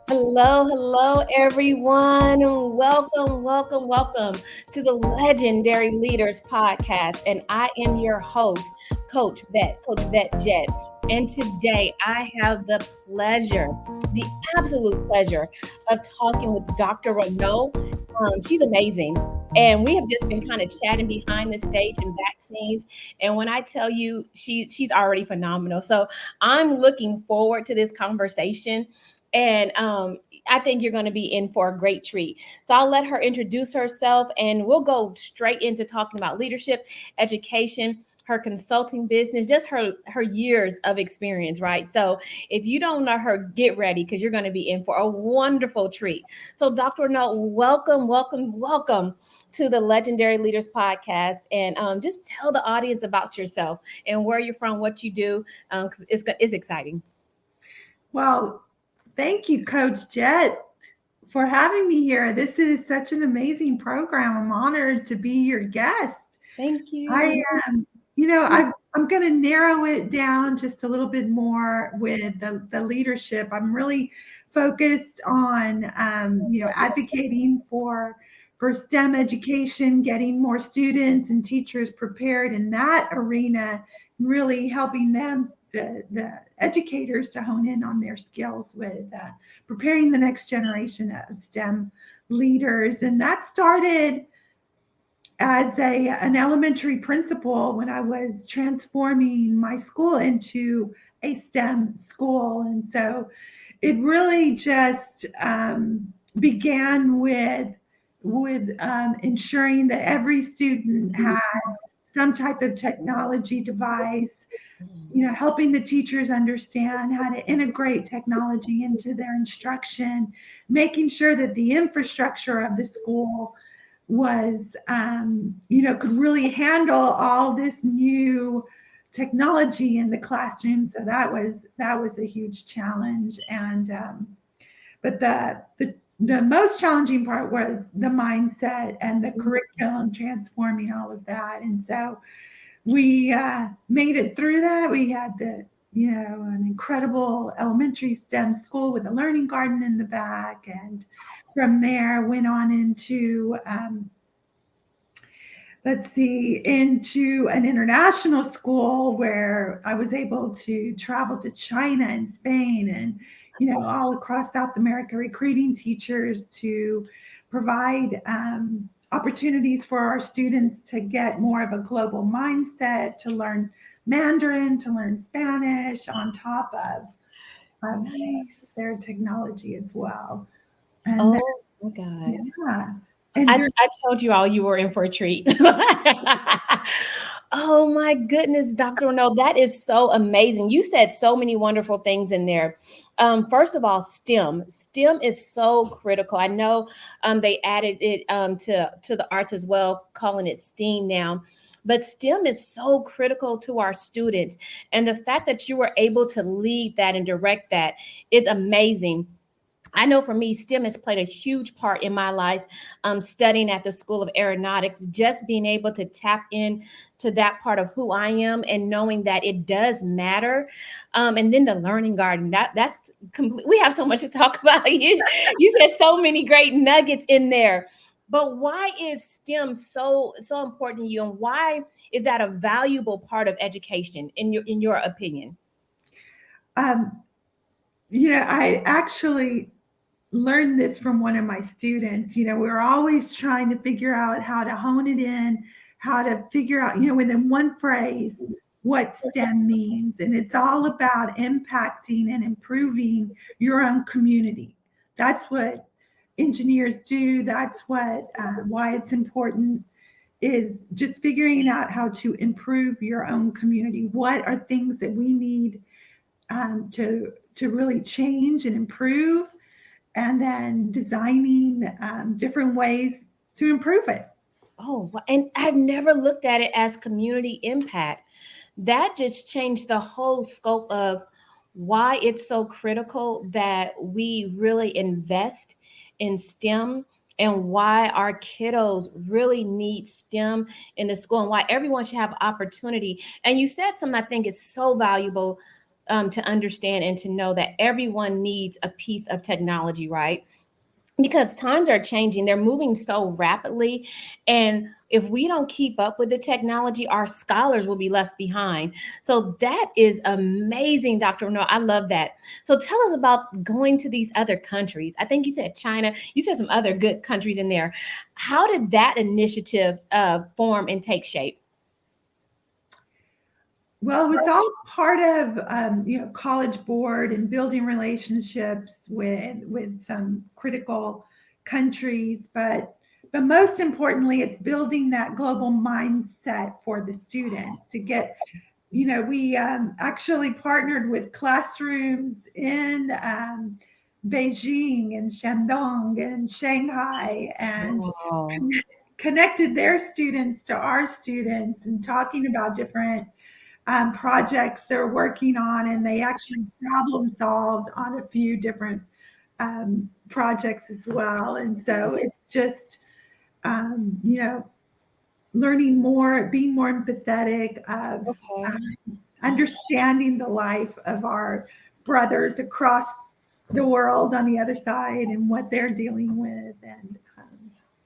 Hello, everyone. Welcome to the Legendary Leaders Podcast. And I am your host, Coach Vette Jett. And today I have the absolute pleasure of talking with Dr. Renaud. She's amazing. And we have just been kind of chatting behind the stage and back scenes. And when I tell you, she's already phenomenal. So I'm looking forward to this conversation. And I think you're going to be in for a great treat. So I'll let her introduce herself and we'll go straight into talking about leadership, education, her consulting business, just her years of experience, right? So if you don't know her, get ready because you're going to be in for a wonderful treat. So Dr. Renaud, welcome to the Legendary Leaders Podcast. And just tell the audience about yourself and where you're from, what you do, because it's exciting. Well, thank you, Coach Jett, for having me here. This is such an amazing program. I'm honored to be your guest. Thank you. I am, I'm going to narrow it down just a little bit more with the leadership. I'm really focused on, advocating for STEM education, getting more students and teachers prepared in that arena, really helping them, the educators, to hone in on their skills with preparing the next generation of STEM leaders. And that started as an elementary principal when I was transforming my school into a STEM school. And so it really just began with ensuring that every student had some type of technology device, helping the teachers understand how to integrate technology into their instruction, making sure that the infrastructure of the school was, could really handle all this new technology in the classroom. So that was a huge challenge. And but the most challenging part was the mindset and the curriculum, transforming all of that. And so we made it through that. We had an incredible elementary STEM school with a learning garden in the back, and from there went on into into an international school where I was able to travel to China and Spain and all across South America, recruiting teachers to provide opportunities for our students to get more of a global mindset, to learn Mandarin, to learn Spanish on top of Nice. their technology as well. Oh And my God. yeah, and I told you all you were in for a treat. Oh my goodness, Dr. Renaud, that is so amazing. You said so many wonderful things in there. First of all, STEM. STEM is so critical. I know they added it to the arts as well, calling it STEAM now. But STEM is so critical to our students. And the fact that you were able to lead that and direct that is amazing. I know for me, STEM has played a huge part in my life. Studying at the School of Aeronautics, just being able to tap in to that part of who I am and knowing that it does matter. And then the learning garden, that's complete. We have so much to talk about. You said so many great nuggets in there. But why is STEM so important to you, and why is that a valuable part of education in your opinion? um, I actually learned this from one of my students. We're always trying to figure out how to hone it in, how to figure out, within one phrase, what STEM means. And it's all about impacting and improving your own community. That's what engineers do. That's why it's important, is just figuring out how to improve your own community. What are things that we need to really change and improve, and then designing different ways to improve it. Oh, and I've never looked at it as community impact. That just changed the whole scope of why it's so critical that we really invest in STEM, and why our kiddos really need STEM in the school, and why everyone should have opportunity. And you said something I think is so valuable. to understand and to know that everyone needs a piece of technology, right? Because times are changing, they're moving so rapidly, and if we don't keep up with the technology, our scholars will be left behind. So that is amazing, Dr. Renaud. I love that. So tell us about going to these other countries. I think you said China, you said some other good countries in there. How did that initiative form and take shape? Well, it was all part of College Board and building relationships with some critical countries, but most importantly, it's building that global mindset for the students to get. We actually partnered with classrooms in Beijing and Shandong and Shanghai, and Wow. connected their students to our students and talking about different projects they're working on, and they actually problem solved on a few different projects as well. And so it's just, learning more, being more empathetic of Okay. understanding the life of our brothers across the world on the other side and what they're dealing with. And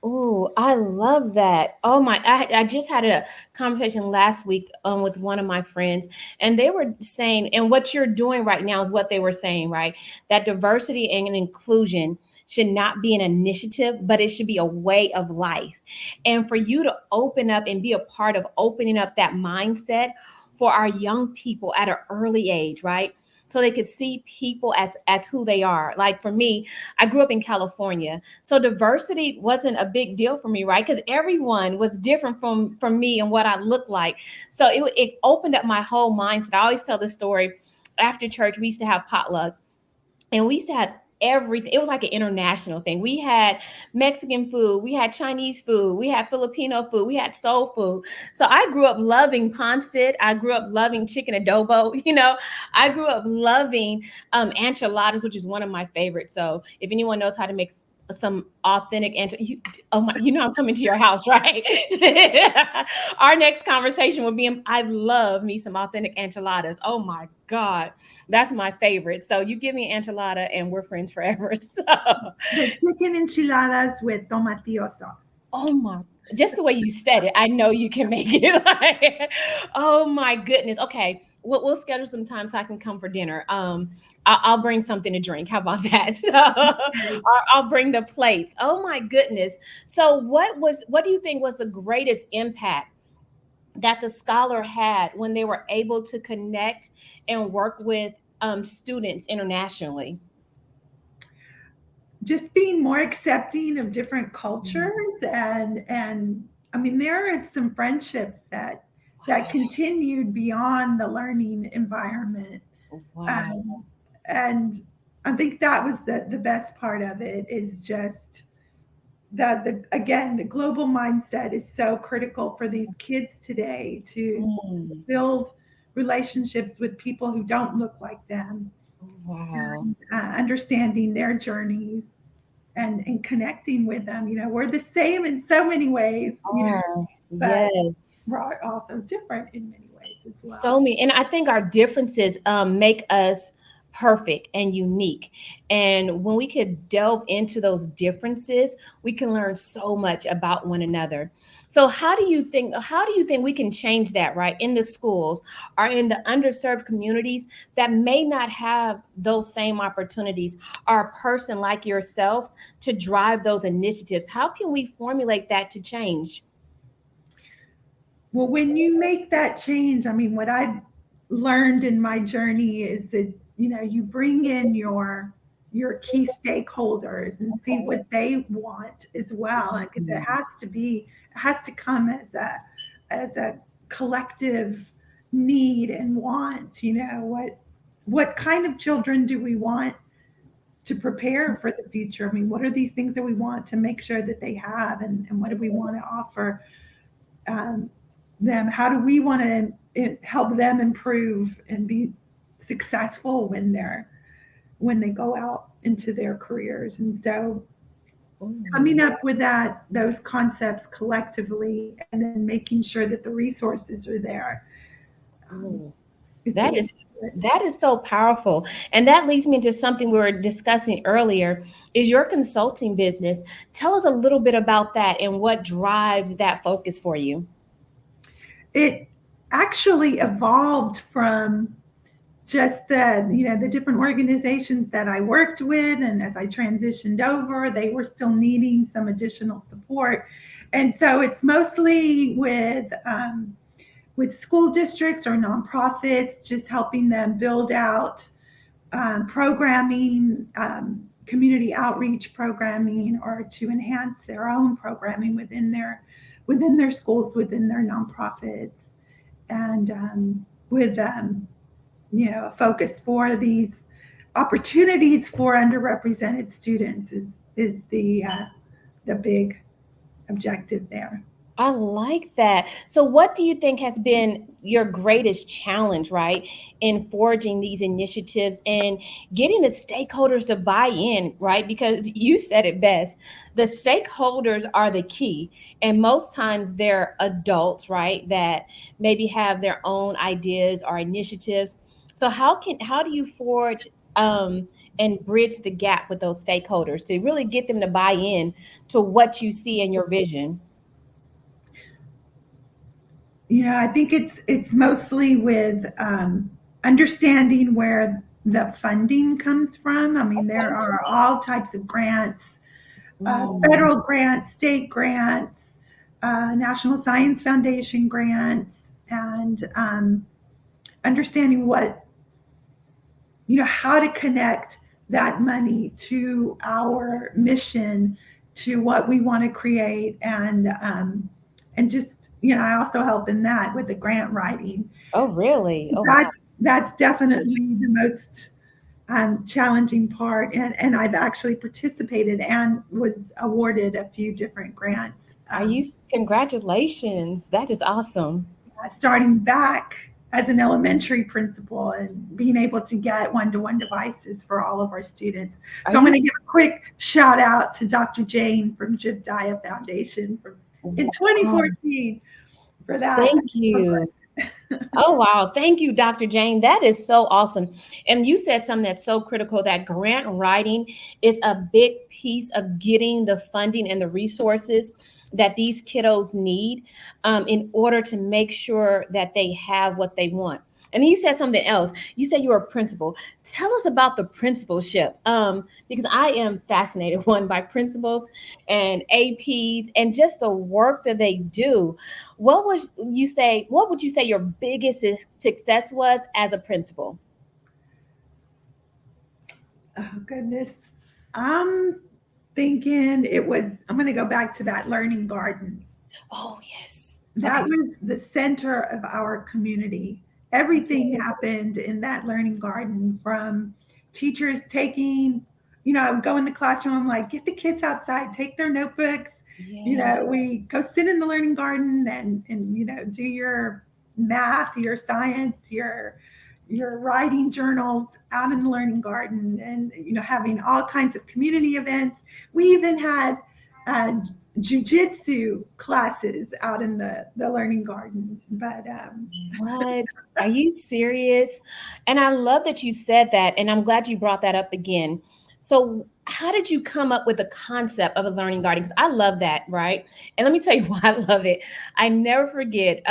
Oh, I love that. Oh my, I just had a conversation last week with one of my friends, and they were saying, and what you're doing right now is what they were saying, right? That diversity and inclusion should not be an initiative, but it should be a way of life. And for you to open up and be a part of opening up that mindset for our young people at an early age, right? So they could see people as who they are. Like for me, I grew up in California, so diversity wasn't a big deal for me, right? Because everyone was different from me and what I looked like. So it opened up my whole mindset. I always tell this story. After church, we used to have potluck, and we used to have everything. It was like an international thing. We had Mexican food, we had Chinese food, we had Filipino food, we had soul food. So I grew up loving pancit. I grew up loving chicken adobo. I grew up loving enchiladas, which is one of my favorites. So if anyone knows how to make some authentic oh my, I'm coming to your house, right? Our next conversation will be, I love me some authentic enchiladas. Oh my God, that's my favorite. So you give me enchilada and we're friends forever. So the chicken enchiladas with tomatillo sauce. oh my, just the way you said it, I know you can make it. Like, oh my goodness. Okay, we'll schedule some time so I can come for dinner. I'll bring something to drink. How about that? So I'll bring the plates. Oh my goodness. So what do you think was the greatest impact that the scholar had when they were able to connect and work with students internationally? Just being more accepting of different cultures, and I mean there are some friendships that continued beyond the learning environment. Wow. um, and I think that was the best part of it, is just that the global mindset is so critical for these kids today to Mm, build relationships with people who don't look like them, wow. understanding their journeys and connecting with them. We're the same in so many ways, Oh, but yes. we're also different in many ways as So well. many, and I think our differences make us perfect and unique. And when we could delve into those differences, we can learn so much about one another. So how do you think we can change that, right, in the schools or in the underserved communities that may not have those same opportunities, or a person like yourself to drive those initiatives? How can we formulate that to change? Well, when you make that change, I mean, what I've learned in my journey is that you bring in your key stakeholders and see what they want as well. Like it Mhm. has to come as a collective need and want. What kind of children do we want to prepare for the future? I mean, what are these things that we want to make sure that they have, and what do we want to offer um, them? How do we want to help them improve and be successful when they go out into their careers? And so coming Ooh. up with those concepts collectively, and then making sure that the resources are there, um, Ooh. is the That is way. That is so powerful. And that leads me into something we were discussing earlier is your consulting business. Tell us a little bit about that and what drives that focus for you. It actually evolved from just the different organizations that I worked with, and as I transitioned over, they were still needing some additional support, and so it's mostly with school districts or nonprofits, just helping them build out programming, community outreach programming, or to enhance their own programming within their schools, within their nonprofits, and with a focus for these opportunities for underrepresented students is the big objective there. I like that. So, what do you think has been your greatest challenge, right, in forging these initiatives and getting the stakeholders to buy in, right? Because you said it best. The stakeholders are the key. And most times they're adults, right, that maybe have their own ideas or initiatives. So, how do you forge and bridge the gap with those stakeholders to really get them to buy in to what you see in your vision? I think it's mostly with understanding where the funding comes from. I mean, there are all types of grants, Mm. federal grants, state grants, National Science Foundation grants, and understanding how to connect that money to our mission, to what we want to create, and just I also help in that with the grant writing. Oh, really? Oh, wow. That's definitely the most challenging part, and I've actually participated and was awarded a few different grants. Congratulations. That is awesome. Starting back as an elementary principal and being able to get one-to-one devices for all of our students. Are So I'm you? going to give a quick shout out to Dr. Jane from Jibdiah Foundation in Wow. 2014 for that. Thank you. Oh, wow. Thank you, Dr. Jane. That is so awesome. And you said something that's so critical that grant writing is a big piece of getting the funding and the resources that these kiddos need in order to make sure that they have what they want. And then you said something else. You said you were a principal. Tell us about the principalship, because I am fascinated, one, by principals and APs and just the work that they do. What would you say your biggest success was as a principal? Oh, goodness. I'm thinking I'm going to go back to that learning garden. Oh, yes. That Okay. was the center of our community. Everything happened in that learning garden, from teachers taking, I would go in the classroom, I'm like, get the kids outside, take their notebooks. Yeah. We go sit in the learning garden and do your math, your science, your writing journals out in the learning garden, and having all kinds of community events. We even had uh, jujitsu classes out in the learning garden. But What? Are you serious? And I love that you said that. And I'm glad you brought that up again. So, how did you come up with the concept of a learning garden? Because I love that, right? And let me tell you why I love it. I never forget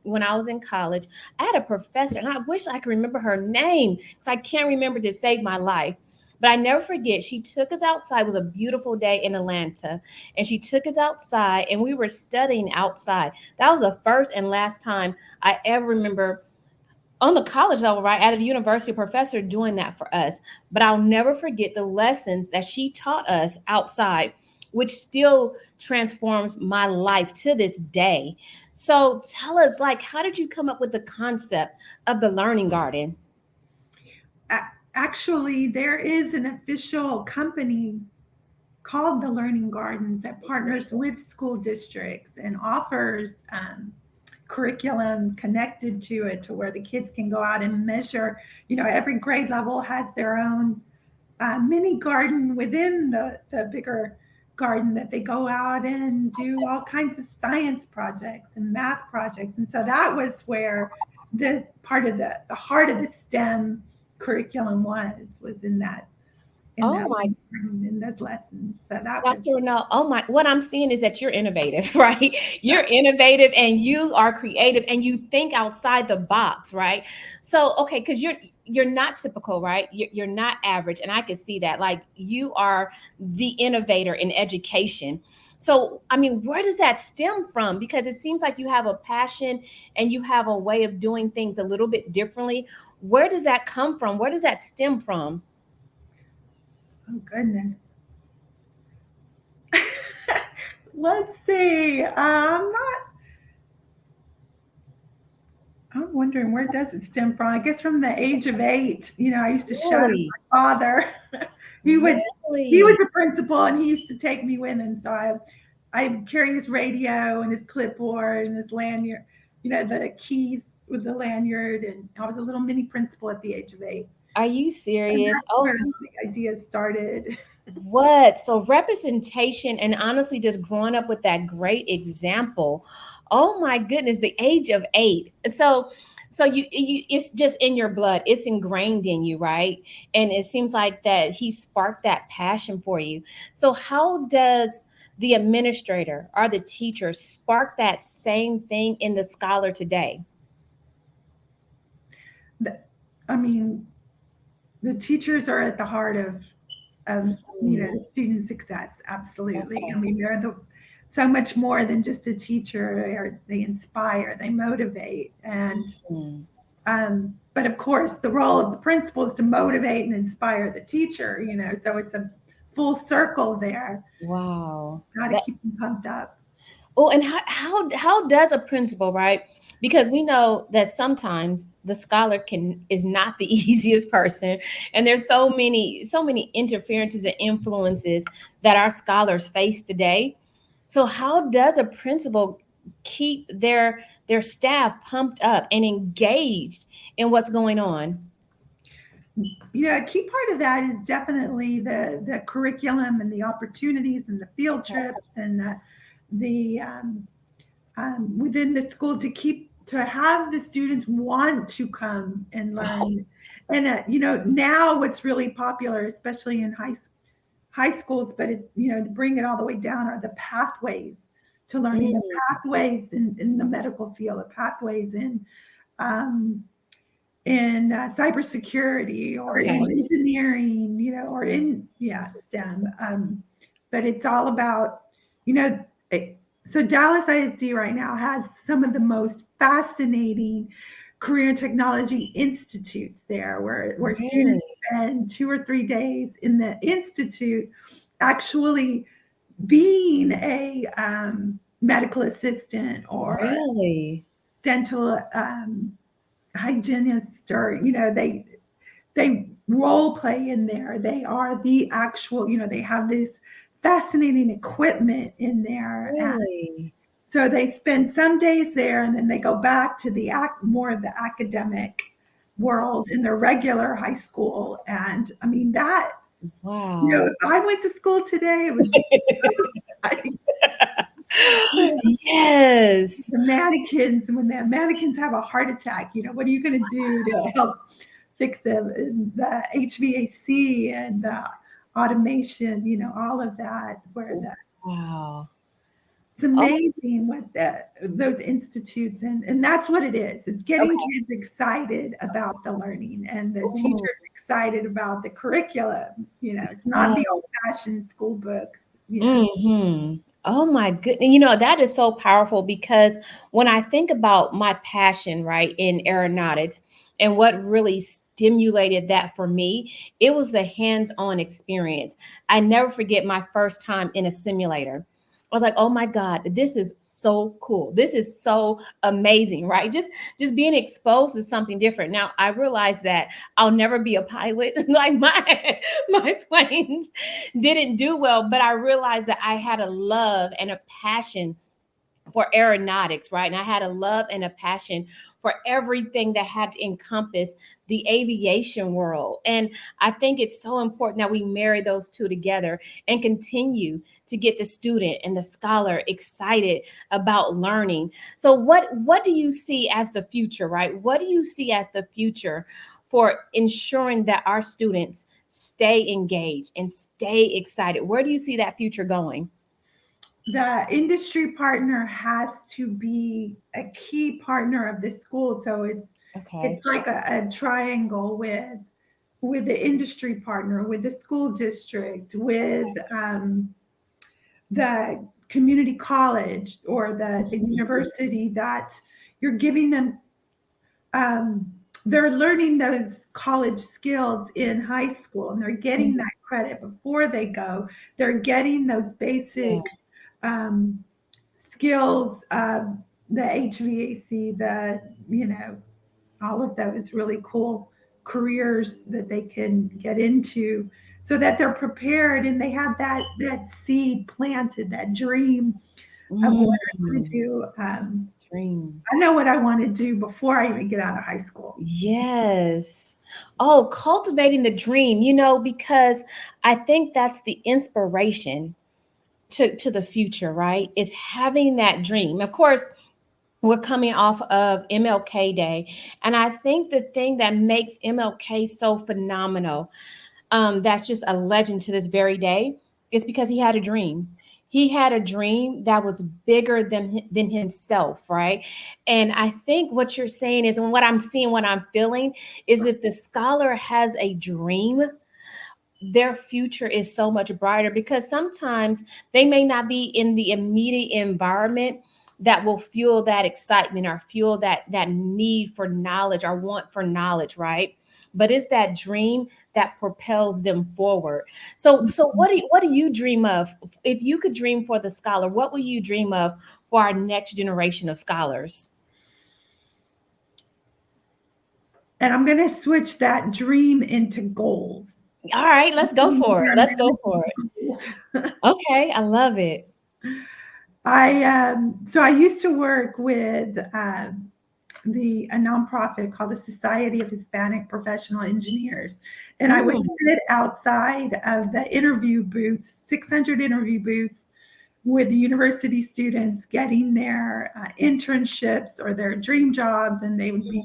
when I was in college, I had a professor, and I wish I could remember her name because I can't remember to save my life. But I never forget, she took us outside. It was a beautiful day in Atlanta. And she took us outside, and we were studying outside. That was the first and last time I ever remember on the college level, right, at a university professor doing that for us. But I'll never forget the lessons that she taught us outside, which still transforms my life to this day. So tell us, like, how did you come up with the concept of the learning garden? actually, there is an official company called the Learning Gardens that partners with school districts and offers curriculum connected to it, to where the kids can go out and measure. Every grade level has their own mini garden within the bigger garden, that they go out and do all kinds of science projects and math projects. And so that was where the part of the heart of the STEM curriculum was in Oh that my, in those lessons. So that was Dr. Renaud, oh my, what I'm seeing is that you're innovative, right? You're innovative and you are creative and you think outside the box, right? So, okay, because you're not typical, right? You're not average. And I can see that. Like you are the innovator in education. So, I mean, where does that stem from? Because it seems like you have a passion and you have a way of doing things a little bit differently. Where does that come from? Where does that stem from? oh goodness. Let's see. I'm wondering where does it stem from? I guess from the age of 8. I used to shadow Really? my father. he would he was Really? a principal and he used to take me with him. So I carry his radio and his clipboard and his lanyard, the keys with the lanyard. And I was a little mini principal at the age of 8. Are you And serious? that's where Oh, the idea started. what? So representation and honestly just growing up with that great example. Oh my goodness, the age of 8. So you it's just in your blood. It's ingrained in you, right? And it seems like that he sparked that passion for you. So how does the administrator or the teacher spark that same thing in the scholar today? I mean, the teachers are at the heart of Mm, the student success. Absolutely. I okay. mean, they're so much more than just a teacher. They inspire, they motivate, and Mm, but of course, the role of the principal is to motivate and inspire the teacher. So it's a full circle there. wow. Got to That keep them pumped up. Oh, and how does a principal, right? Because we know that sometimes the scholar can is not the easiest person, and there's so many interferences and influences that our scholars face today. So how does a principal keep their staff pumped up and engaged in what's going on? A key part of that is definitely the curriculum and the opportunities and the field trips and the within the school to have the students want to come and Oh, learn. And now what's really popular, especially in high schools, but to bring it all the way down, are the pathways to learning, the mm, pathways in the medical field, the pathways um, in cybersecurity or okay. in engineering, or in STEM. But it's all about, you know, it, so Dallas ISD right now has some of the most fascinating career and technology institutes there, where Really? students spend 2 or 3 days in the institute actually being a medical assistant or Really? dental hygienist, or they role play in there. They are the actual, they have this fascinating equipment in there. And Really? so they spend some days there and then they go back to the more of the academic world in their regular high school. And I mean, that, Wow. if I went to school today, it was, Yes. the mannequins, when the mannequins have a heart attack, what are you going to do to help fix them? And the HVAC and the automation, all of that, where Wow. it's Oh, amazing what those institutes, and that's what it is. It's getting okay. kids excited about the learning and the Oh, teachers excited about the curriculum. It's not yeah. the old fashioned school books. Hmm. Oh my goodness. That is so powerful because when I think about my passion, right, in aeronautics and what really stimulated that for me, it was the hands-on experience. I never forget my first time in a simulator. I was like, "Oh my God, this is so cool. This is so amazing," right? Just being exposed to something different. Now, I realize that I'll never be a pilot. Like my planes didn't do well, but I realized that I had a love and a passion for aeronautics, right? And I had a love and a passion for everything that had to encompass the aviation world. And I think it's so important that we marry those two together and continue to get the student and the scholar excited about learning. So what do you see as the future, right? What do you see as the future for ensuring that our students stay engaged and stay excited? Where do you see that future going? The industry partner has to be a key partner of the school. So Okay. it's like a triangle with the industry partner, with the school district, with the community college or the university, that you're giving them, um, they're learning those college skills in high school, and they're getting that credit before they go. They're getting those Yeah. basic um, skills of the HVAC, all of those really cool careers that they can get into, so that they're prepared and they have that seed planted, that dream of what I want to Mm, do. dream. I know what I want to do before I even get out of high school. Yes. Oh, cultivating the dream, you know, because I think that's the inspiration to the future, right? Is having that dream. Of course, we're coming off of MLK Day. And I think the thing that makes MLK so phenomenal, that's just a legend to this very day, is because he had a dream. He had a dream that was bigger than himself, right? And I think what you're saying is, and what I'm seeing, what I'm feeling, is if the scholar has a dream, their future is so much brighter, because sometimes they may not be in the immediate environment that will fuel that excitement or fuel that need for knowledge or want for knowledge, right? But it's that dream that propels them forward. So what do you dream of? If you could dream for the scholar, what will you dream of for our next generation of scholars? And I'm going to switch that dream into goals. All right, let's go for it. Let's go for it. Goals. Okay, I love it. So I used to work with a nonprofit called the Society of Hispanic Professional Engineers, and I would Mm, sit outside of the interview booths, 600 interview booths, with the university students getting their internships or their dream jobs, and they would be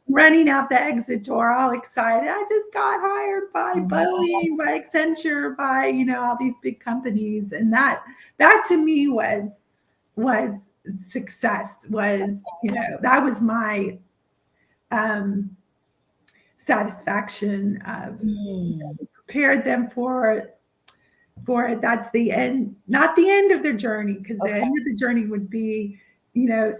running out the exit door all excited. I just got hired by mm. Boeing, by Accenture, by all these big companies, and that to me was success. That was my um, satisfaction of Mm, prepared them for it. That's the end, not the end of their journey, because the okay. end of the journey would be,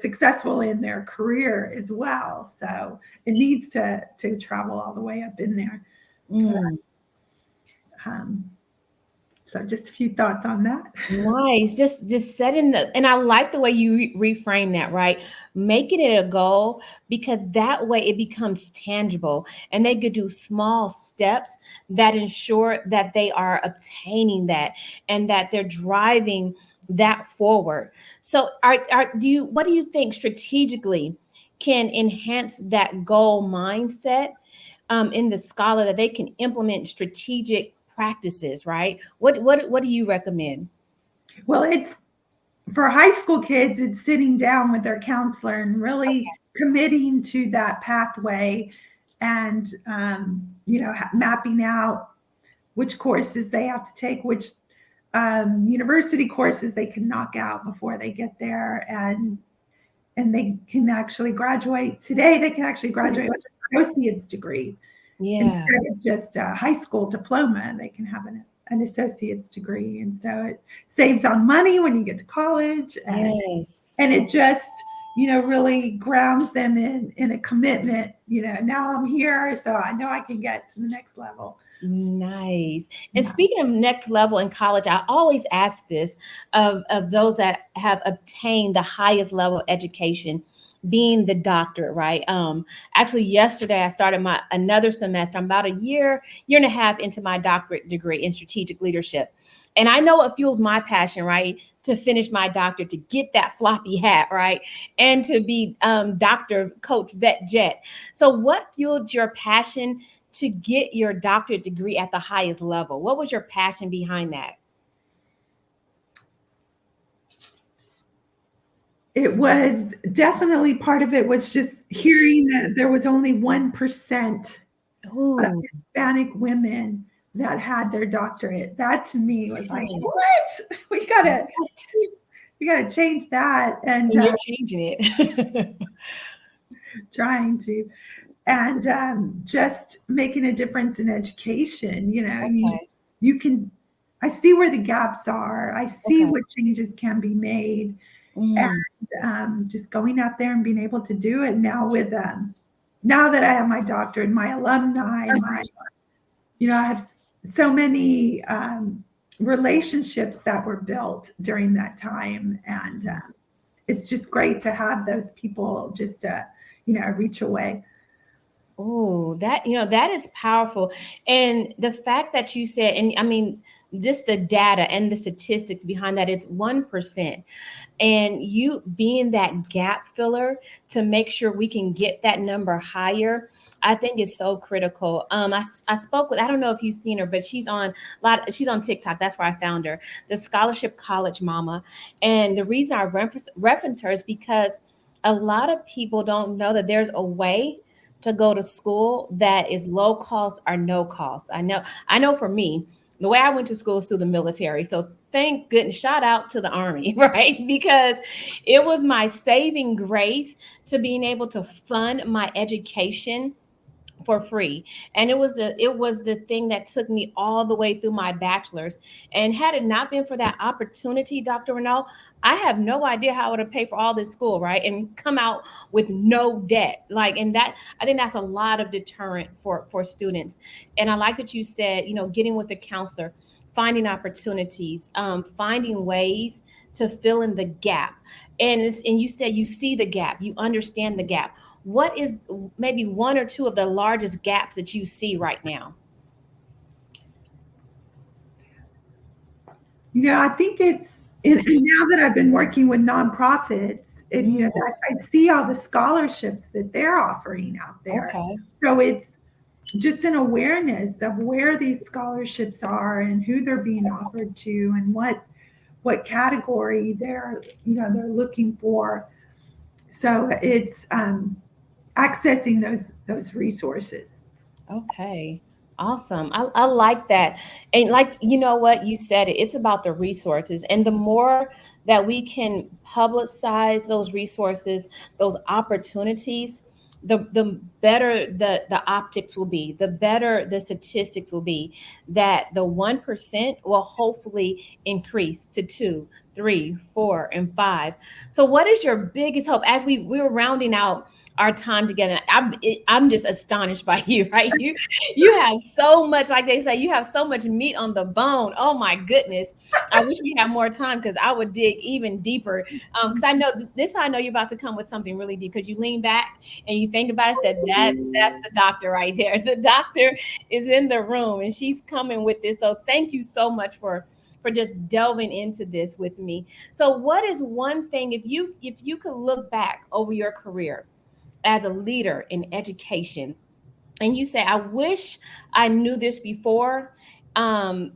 successful in their career as well. So it needs to travel all the way up in there. Mm, Um, so just a few thoughts on that. nice. Just setting the, and I like the way you reframe that, right? Making it a goal, because that way it becomes tangible and they could do small steps that ensure that they are obtaining that and that they're driving that forward. So what do you think strategically can enhance that goal mindset in the scholar, that they can implement strategic practices, right? What do you recommend? Well, it's for high school kids, it's sitting down with their counselor and really committing to that pathway, and mapping out which courses they have to take, which university courses they can knock out before they get there, and they can actually graduate. Today, they can actually graduate with an associate's degree Yeah. instead of just a high school diploma. They can have an associate's degree, and so it saves on money when you get to college, Yes. and it just really grounds them in a commitment. Now I'm here, so I know I can get to the next level. Nice. And Yeah. speaking of next level in college, I always ask this of those that have obtained the highest level of education. being the doctor, right? Actually, yesterday I started my another semester. I'm about a year and a half into my doctorate degree in strategic leadership. And I know it fuels my passion, right? To finish my doctorate, to get that floppy hat, right? And to be Dr. Coach Vette Jett. So, what fueled your passion to get your doctorate degree at the highest level? What was your passion behind that? It was definitely part of it was just hearing that there was only 1% of Oh, Hispanic women that had their doctorate. That to me was like, and what? We gotta change that, and you're changing it. trying to, and just making a difference in education. Okay. You can. I see where the gaps are. I see Okay. what changes can be made, and Mm, just going out there and being able to do it now with now that I have my doctorate, my alumni, I have so many relationships that were built during that time, and it's just great to have those people just reach away. oh, that is powerful. And the fact that you said, and I mean, just the data and the statistics behind that, it's 1%. And you being that gap filler to make sure we can get that number higher, I think is so critical. I spoke with, I don't know if you've seen her, but she's on TikTok. That's where I found her, the Scholarship College Mama. And the reason I reference her is because a lot of people don't know that there's a way to go to school that is low cost or no cost. I know for me, the way I went to school is through the military. So thank goodness, shout out to the Army, right? Because it was my saving grace to being able to fund my education for free. And it was the thing that took me all the way through my bachelor's. And had it not been for that opportunity, Dr. Renaud, I have no idea how I would have paid for all this school, right? And come out with no debt. Like, and that, I think that's a lot of deterrent for students. And I like that you said, getting with a counselor, finding opportunities, finding ways to fill in the gap. And you said you see the gap, you understand the gap. What is maybe one or two of the largest gaps that you see right now? I think it's and now that I've been working with nonprofits, Mm, I see all the scholarships that they're offering out there. okay. So it's just an awareness of where these scholarships are and who they're being offered to and what category they're looking for. So it's accessing those resources. Okay. Awesome. I like that. And like, you know what, you said it, it's about the resources. And the more that we can publicize those resources, those opportunities, the better the optics will be, the better the statistics will be, that the 1% will hopefully increase to 2, 3, 4, and 5. So what is your biggest hope as we're rounding out our time together? I'm just astonished by you, right? You have so much, like they say, you have so much meat on the bone. Oh my goodness. I wish we had more time because I would dig even deeper. Because I know this, I know you're about to come with something really deep because you lean back and you think about it, said that's the doctor right there. The doctor is in the room and she's coming with this. So thank you so much for just delving into this with me. So what is one thing, if you could look back over your career as a leader in education, and you say, I wish I knew this before, um,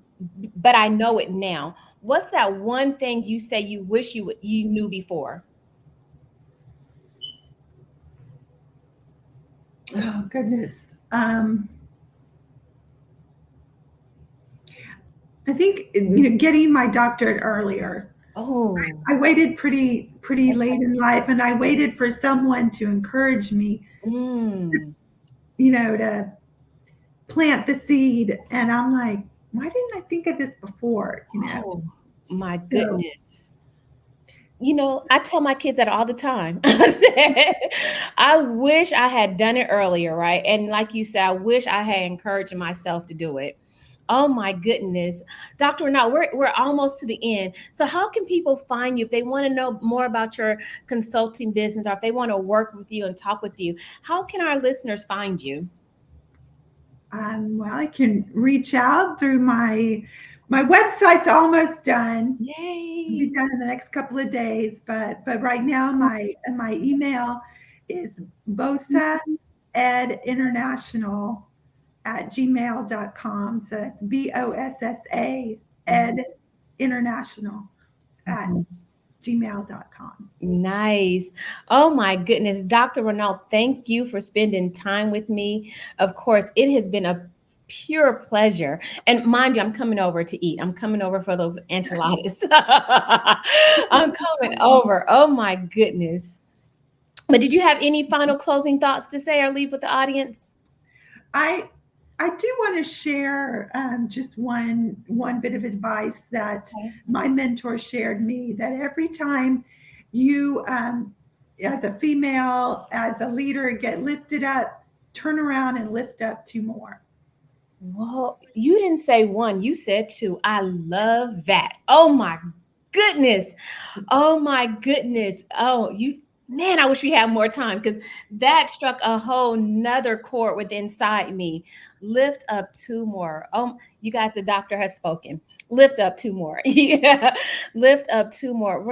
but I know it now. What's that one thing you say you wish you knew before? Oh goodness. Um, I think getting my doctorate earlier. Oh, I waited pretty late in life, and I waited for someone to encourage me to mm, to plant the seed. And I'm like, why didn't I think of this before? oh my So goodness. I tell my kids that all the time. I said, I wish I had done it earlier, right? And like you said, I wish I had encouraged myself to do it. Oh my goodness. Dr. Renaud, we're almost to the end. So how can people find you if they want to know more about your consulting business, or if they want to work with you and talk with you? How can our listeners find you? Well, I can reach out through my website's almost done. It'll be Yay. done in the next couple of days, but right now my email is bosa ed international at gmail.com. So that's BOSSA ed international at gmail.com. Nice. Oh my goodness. Dr. Renaud, thank you for spending time with me. Of course, it has been a pure pleasure. And mind you, I'm coming over to eat. I'm coming over for those enchiladas. I'm coming over. Oh my goodness. But did you have any final closing thoughts to say or leave with the audience? I I do want to share just one bit of advice that Okay. my mentor shared me, that every time you, as a female, as a leader, get lifted up, turn around and lift up two more. Well, you didn't say one, you said two. I love that. Oh my goodness. Oh my goodness. Oh, you man, I wish we had more time because that struck a whole nother chord within inside me. Lift up two more. You guys, the doctor has spoken. Lift up two more. Yeah. Lift up two more.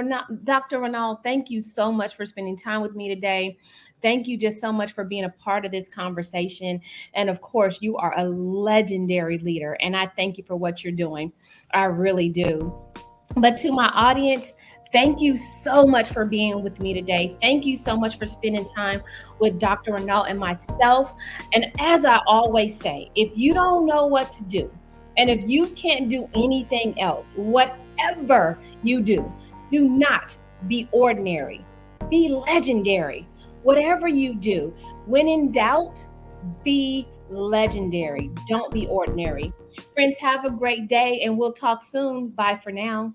Dr. Renaud, thank you so much for spending time with me today. Thank you just so much for being a part of this conversation. And of course, you are a legendary leader. And I thank you for what you're doing. I really do. But to my audience, thank you so much for being with me today. Thank you so much for spending time with Dr. Renaud and myself. And as I always say, if you don't know what to do, and if you can't do anything else, whatever you do not be ordinary, be legendary. Whatever you do, when in doubt, be legendary. Don't be ordinary. Friends, have a great day, and we'll talk soon. Bye for now.